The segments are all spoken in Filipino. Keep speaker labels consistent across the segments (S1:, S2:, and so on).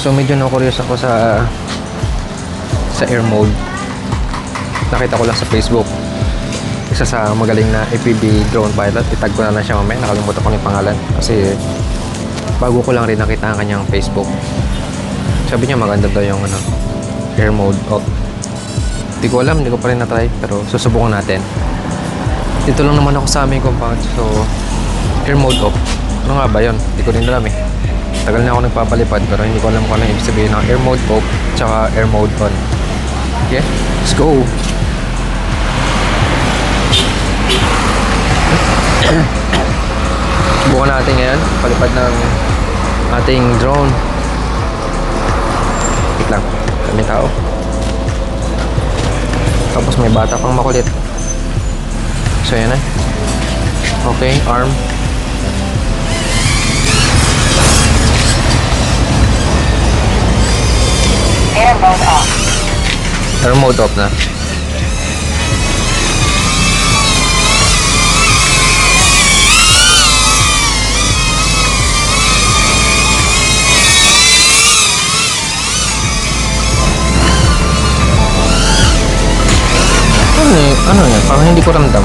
S1: So medyo na-curious ako sa air mode. Nakita ko lang sa Facebook. Isa sa magaling na FPV drone pilot. Itag ko na lang siya mamaya. Nakalimutan ko yung pangalan. Kasi bago ko lang rin nakita ang kanyang Facebook. Sabi niya maganda daw yung air mode off. Hindi ko alam. Hindi ko pa rin na-try. Pero susubukan natin. Dito lang naman ako sa aming compound. So air mode off. Ano nga ba yun? Hindi ko rin alam eh. Tagal na ako nagpapalipad pero hindi ko alam kung ano yung ibig sabihin ng air mode off tsaka air mode on. Okay, let's go! Subukan natin ngayon palipad ng ating drone. Wait lang, may tao. Tapos may bata pang makulit. So yan na. Okay, arm.
S2: Air mode off.
S1: Air mode off na. Ano yan? Parang hindi ko ramdam.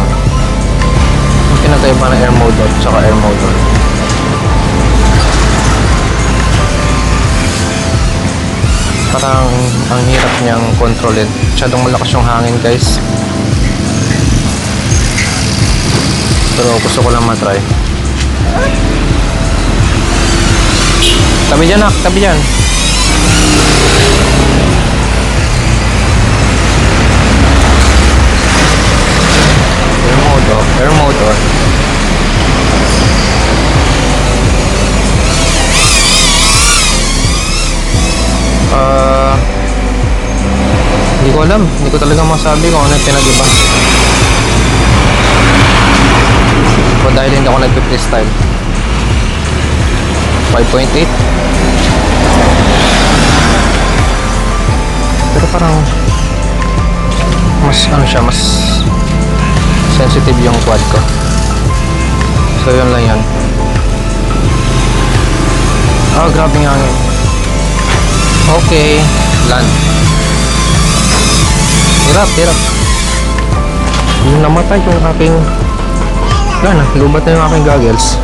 S1: Yung pinagkaiba na air mode off saka air mode on. Parang ang hirap niyang kontrolin. Masyadong malakas yung hangin, guys. Pero gusto ko lang matry. Tabi dyan, nak. Tabi dyan. Air mode off. Air mode on. Hindi ko alam. Hindi ko talaga masabi kung ano yung pinag-iba. O dahil hindi ako nag-freestyle. 5.8. Pero parang mas ano siya, mas sensitive yung quad ko. So yun lang yan. Grabe nga nga. Okay, land. Hirap. Yung namatay yung aking lubat na yung aking goggles.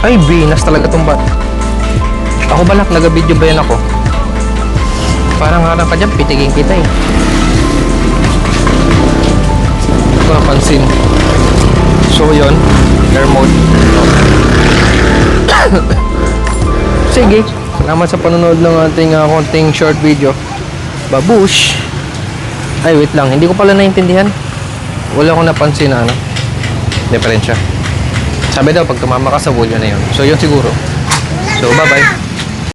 S1: Ay, binas talaga itong bat. Ako balak, nag-video ba yan ako? Parang harang ka dyan, pitigin kita eh. Hindi ko napansin. So yun, air mode. Sige, salamat sa panonood ng ating konting short video. Babush! Ay, wait lang. Hindi ko pala naintindihan. Wala akong napansin na diferensya. Sabi daw, pag tumama ka sa volume na yun. So, yun siguro. So, bye-bye.